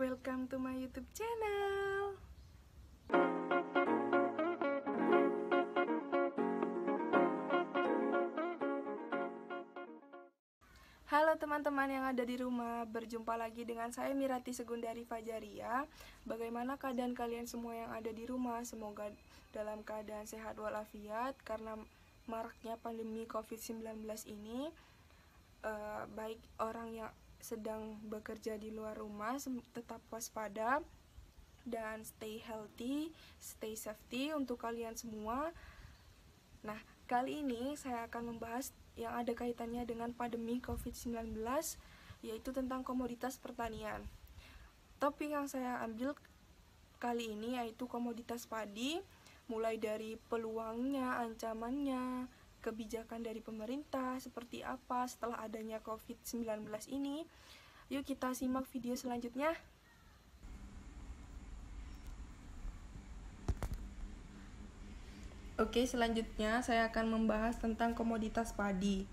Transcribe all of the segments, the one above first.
welcome to my YouTube channel. Halo teman-teman yang ada di rumah, berjumpa lagi dengan saya Mirati Segundari Fajaria. Bagaimana keadaan kalian semua yang ada di rumah? Semoga dalam keadaan sehat walafiat. Karena maraknya pandemi COVID-19 ini, baik orang yang sedang bekerja di luar rumah tetap waspada dan stay healthy, stay safety untuk kalian semua. Nah, kali ini saya akan membahas yang ada kaitannya dengan pandemi COVID-19, yaitu tentang komoditas pertanian. Topik yang saya ambil kali ini yaitu komoditas padi, mulai dari peluangnya, ancamannya, kebijakan dari pemerintah, seperti apa setelah adanya COVID-19 ini. Yuk kita simak video selanjutnya. Oke, selanjutnya saya akan membahas tentang komoditas padi.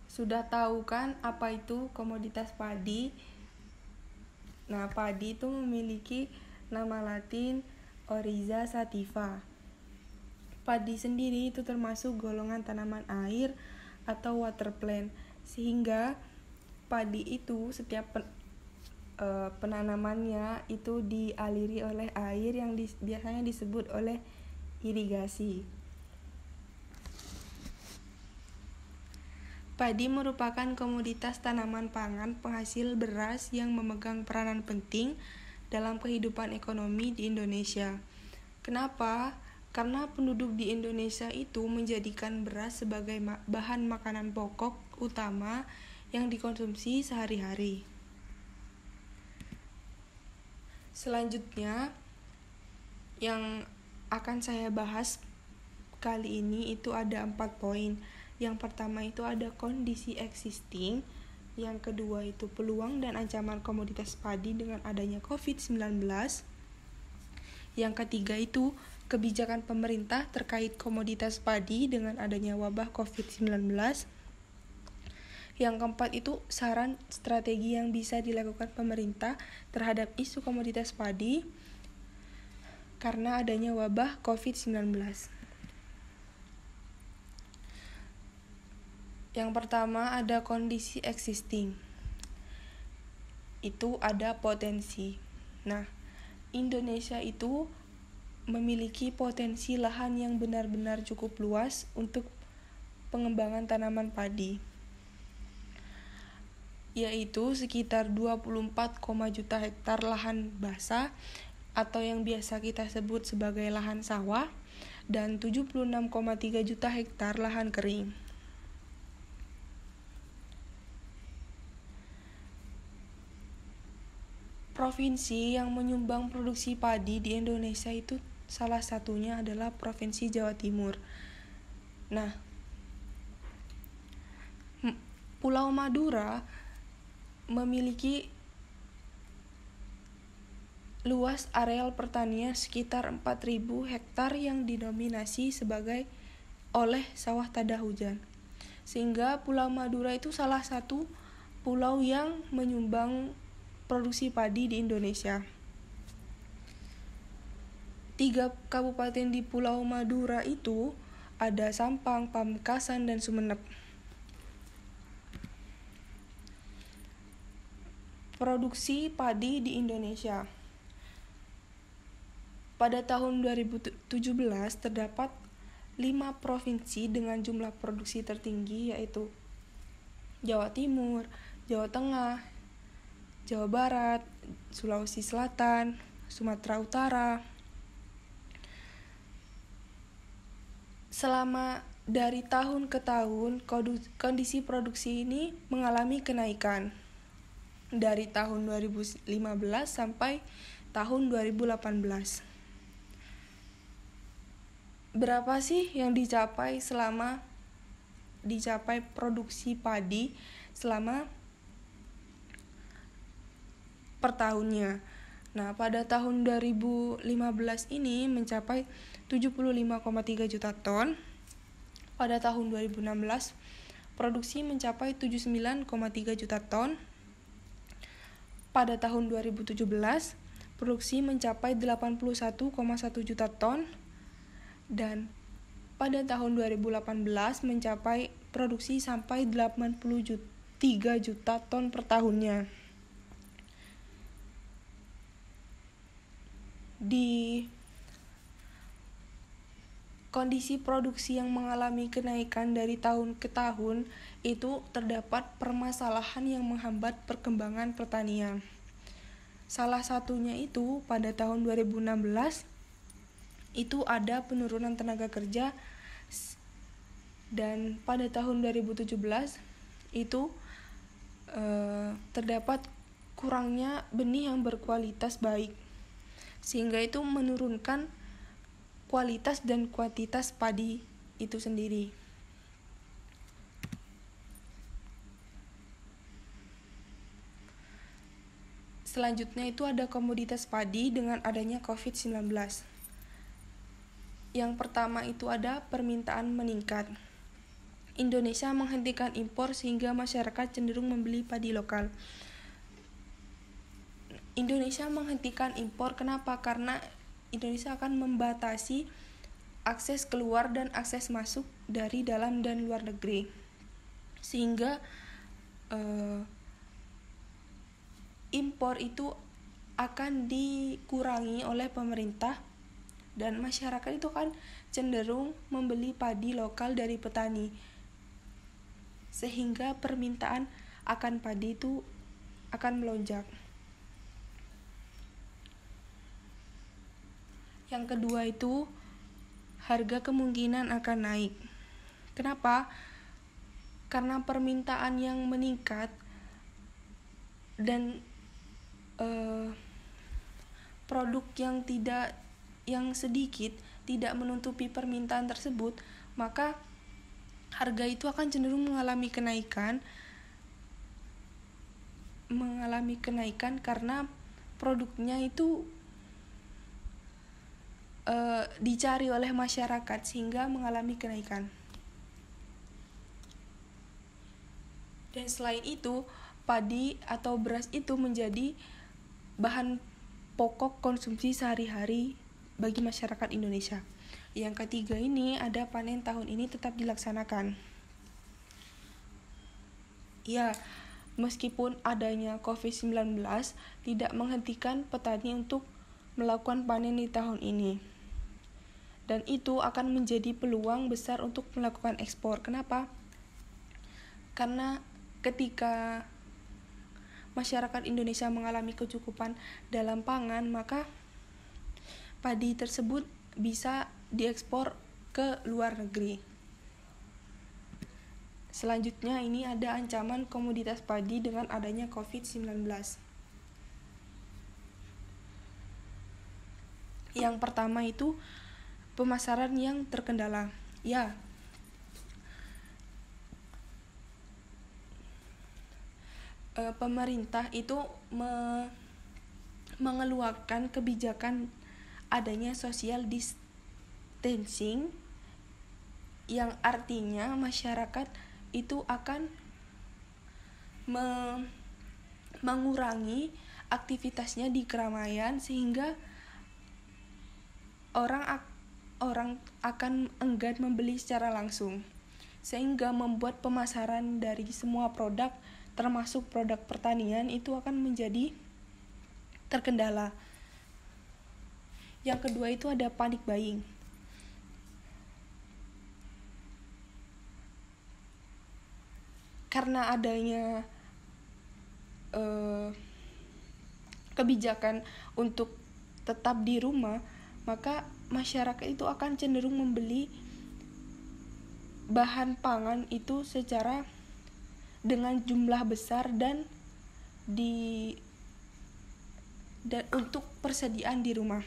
Sudah tahu kan apa itu komoditas padi? Nah, padi itu memiliki nama Latin Oryza sativa. Padi sendiri itu termasuk golongan tanaman air atau water plant, sehingga padi itu setiap penanamannya itu dialiri oleh air yang biasanya disebut oleh irigasi. Padi merupakan komoditas tanaman pangan penghasil beras yang memegang peranan penting dalam kehidupan ekonomi di Indonesia. Kenapa? Karena penduduk di Indonesia itu menjadikan beras sebagai bahan makanan pokok utama yang dikonsumsi sehari-hari. Selanjutnya, yang akan saya bahas kali ini itu ada 4 poin. Yang pertama itu ada kondisi existing, yang kedua itu peluang dan ancaman komoditas padi dengan adanya COVID-19, yang ketiga itu kebijakan pemerintah terkait komoditas padi dengan adanya wabah COVID-19, yang keempat itu saran strategi yang bisa dilakukan pemerintah terhadap isu komoditas padi karena adanya wabah COVID-19. Yang pertama ada kondisi existing. Itu ada potensi. Nah, Indonesia itu memiliki potensi lahan yang benar-benar cukup luas untuk pengembangan tanaman padi, yaitu sekitar 24, juta hektar lahan basah atau yang biasa kita sebut sebagai lahan sawah, dan 76,3 juta hektar lahan kering. Provinsi yang menyumbang produksi padi di Indonesia itu salah satunya adalah Provinsi Jawa Timur. Nah, Pulau Madura memiliki luas areal pertanian sekitar 4.000 hektar yang didominasi oleh sawah tada hujan. Sehingga Pulau Madura itu salah satu pulau yang menyumbang produksi padi di Indonesia. 3 kabupaten di Pulau Madura itu ada Sampang, Pamekasan, dan Sumeneb. Produksi padi di Indonesia. Pada tahun 2017 terdapat 5 provinsi dengan jumlah produksi tertinggi, yaitu Jawa Timur, Jawa Tengah, Jawa Barat, Sulawesi Selatan, Sumatera Utara. Selama dari tahun ke tahun, kondisi produksi ini mengalami kenaikan dari tahun 2015 sampai tahun 2018. Berapa sih yang dicapai produksi padi selama per tahunnya? Nah, pada tahun 2015 ini mencapai 75,3 juta ton. Pada tahun 2016 produksi mencapai 79,3 juta ton. pada tahun 2017 produksi mencapai 81,1 juta ton dan pada tahun 2018 mencapai produksi sampai 83 juta ton per tahunnya. Di kondisi produksi yang mengalami kenaikan dari tahun ke tahun, itu terdapat permasalahan yang menghambat perkembangan pertanian. Salah satunya itu pada tahun 2016 itu ada penurunan tenaga kerja, dan pada tahun 2017 itu terdapat kurangnya benih yang berkualitas baik, sehingga itu menurunkan kualitas dan kuantitas padi itu sendiri. Selanjutnya itu ada komoditas padi dengan adanya COVID-19. Yang pertama itu ada permintaan meningkat. Indonesia menghentikan impor sehingga masyarakat cenderung membeli padi lokal. Indonesia menghentikan impor kenapa? Karena Indonesia akan membatasi akses keluar dan akses masuk dari dalam dan luar negeri. Sehingga impor itu akan dikurangi oleh pemerintah dan masyarakat itu kan cenderung membeli padi lokal dari petani, sehingga permintaan akan padi itu akan melonjak. Yang kedua itu harga kemungkinan akan naik. Kenapa? Karena permintaan yang meningkat dan produk yang sedikit tidak menutupi permintaan tersebut, maka harga itu akan cenderung mengalami kenaikan karena produknya itu dicari oleh masyarakat sehingga mengalami kenaikan. Dan selain itu, padi atau beras itu menjadi bahan pokok konsumsi sehari-hari bagi masyarakat Indonesia. Yang ketiga ini ada panen tahun ini tetap dilaksanakan. Ya, meskipun adanya COVID-19 tidak menghentikan petani untuk melakukan panen di tahun ini. Dan itu akan menjadi peluang besar untuk melakukan ekspor. Kenapa? Karena ketika masyarakat Indonesia mengalami kecukupan dalam pangan, maka padi tersebut bisa diekspor ke luar negeri. Selanjutnya ini ada ancaman komoditas padi dengan adanya COVID-19. Yang pertama itu pemasaran yang terkendala. Ya, pemerintah itu mengeluarkan kebijakan adanya social distancing, yang artinya masyarakat itu akan mengurangi aktivitasnya di keramaian, sehingga orang akan enggan membeli secara langsung, sehingga membuat pemasaran dari semua produk termasuk produk pertanian itu akan menjadi terkendala. Yang kedua itu ada panic buying. Karena adanya kebijakan untuk tetap di rumah, maka masyarakat itu akan cenderung membeli bahan pangan itu secara dengan jumlah besar dan untuk persediaan di rumah,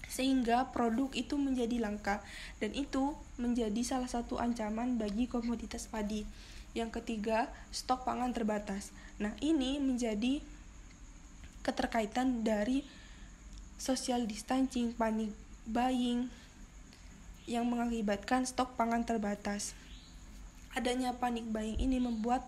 sehingga produk itu menjadi langka, dan itu menjadi salah satu ancaman bagi komoditas padi. Yang ketiga, stok pangan terbatas. Nah, ini menjadi keterkaitan dari social distancing, panic buying yang mengakibatkan stok pangan terbatas. Adanya panic buying ini membuat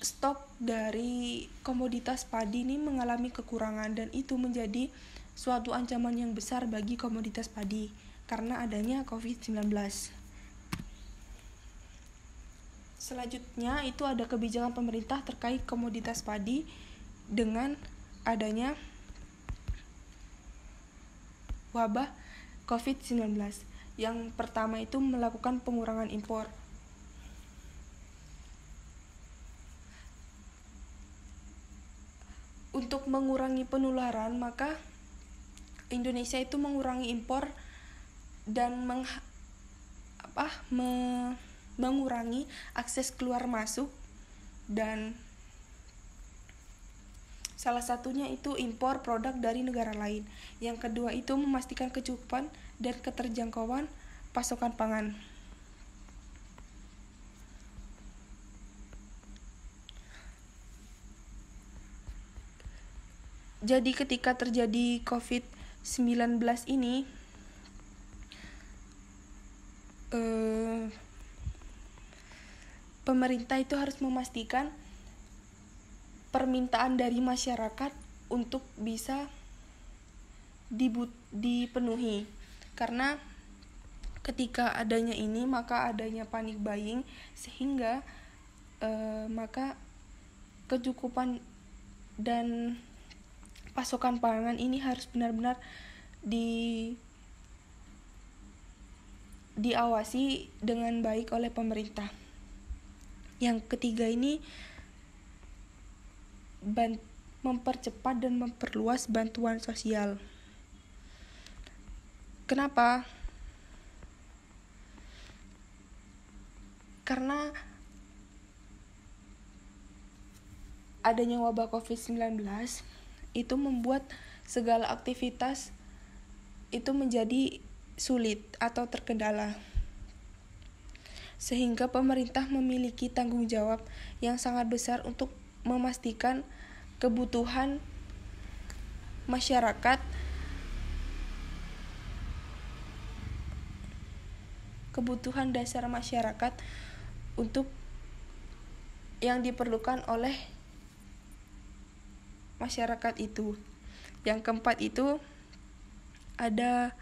stok dari komoditas padi ini mengalami kekurangan, dan itu menjadi suatu ancaman yang besar bagi komoditas padi karena adanya COVID-19. Selanjutnya itu ada kebijakan pemerintah terkait komoditas padi dengan adanya wabah COVID-19. Yang pertama itu melakukan pengurangan impor. Untuk mengurangi penularan, maka Indonesia itu mengurangi impor dan mengurangi akses keluar masuk, dan salah satunya itu impor produk dari negara lain. Yang kedua itu memastikan kecukupan dan keterjangkauan pasokan pangan. Jadi ketika terjadi COVID-19 ini, pemerintah itu harus memastikan permintaan dari masyarakat untuk bisa dipenuhi. Karena ketika adanya ini, maka adanya panic buying, sehingga maka kecukupan dan pasokan pangan ini harus benar-benar diawasi dengan baik oleh pemerintah. Yang ketiga ini mempercepat dan memperluas bantuan sosial. Kenapa? Karena adanya wabah COVID-19 itu membuat segala aktivitas itu menjadi sulit atau terkendala, sehingga pemerintah memiliki tanggung jawab yang sangat besar untuk memastikan kebutuhan masyarakat, kebutuhan dasar masyarakat untuk yang diperlukan oleh masyarakat itu. Yang keempat itu ada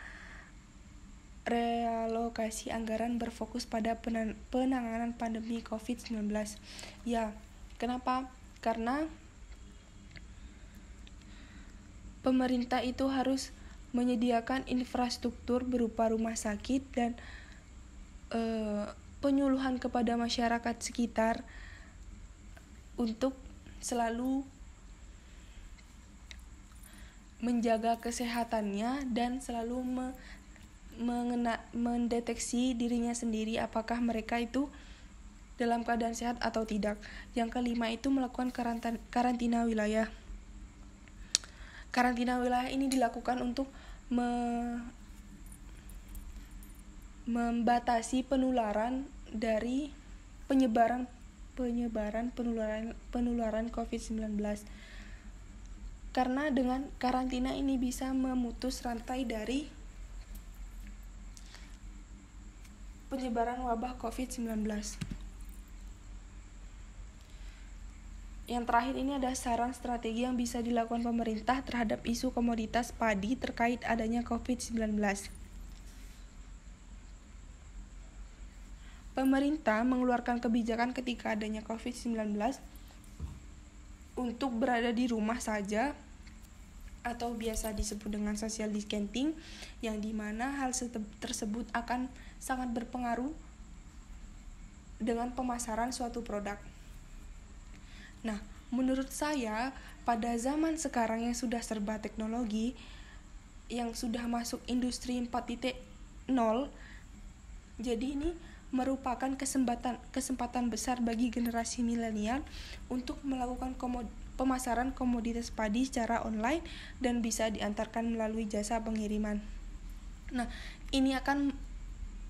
realokasi anggaran berfokus pada penanganan pandemi COVID-19. Ya, kenapa? Karena pemerintah itu harus menyediakan infrastruktur berupa rumah sakit dan penyuluhan kepada masyarakat sekitar untuk selalu menjaga kesehatannya dan selalu mendeteksi dirinya sendiri apakah mereka itu dalam keadaan sehat atau tidak. Yang kelima itu melakukan karantina wilayah. Karantina wilayah ini dilakukan untuk membatasi penularan dari penyebaran COVID-19. Karena dengan karantina ini bisa memutus rantai dari penyebaran wabah COVID-19. Yang terakhir ini ada saran strategi yang bisa dilakukan pemerintah terhadap isu komoditas padi terkait adanya COVID-19. Pemerintah mengeluarkan kebijakan ketika adanya COVID-19 untuk berada di rumah saja atau biasa disebut dengan social distancing, yang dimana hal tersebut akan sangat berpengaruh dengan pemasaran suatu produk. Nah, menurut saya pada zaman sekarang yang sudah serba teknologi, yang sudah masuk industri 4.0, jadi ini merupakan kesempatan besar bagi generasi milenial untuk melakukan pemasaran komoditas padi secara online dan bisa diantarkan melalui jasa pengiriman. Nah, ini akan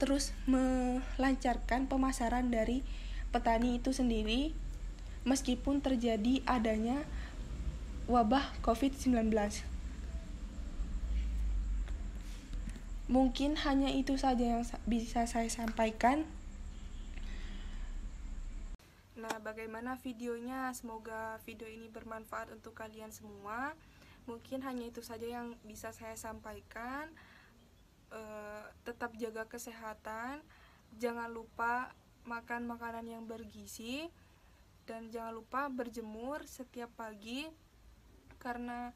terus melancarkan pemasaran dari petani itu sendiri meskipun terjadi adanya wabah COVID-19. Mungkin hanya itu saja yang bisa saya sampaikan. Nah, bagaimana videonya? Semoga video ini bermanfaat untuk kalian semua. Mungkin hanya itu saja yang bisa saya sampaikan. Tetap jaga kesehatan, jangan lupa makan makanan yang bergizi, dan jangan lupa berjemur setiap pagi karena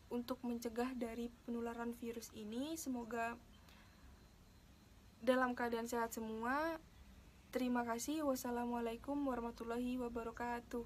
untuk mencegah dari penularan virus ini. Semoga dalam keadaan sehat semua. Terima kasih. Wassalamualaikum warahmatullahi wabarakatuh.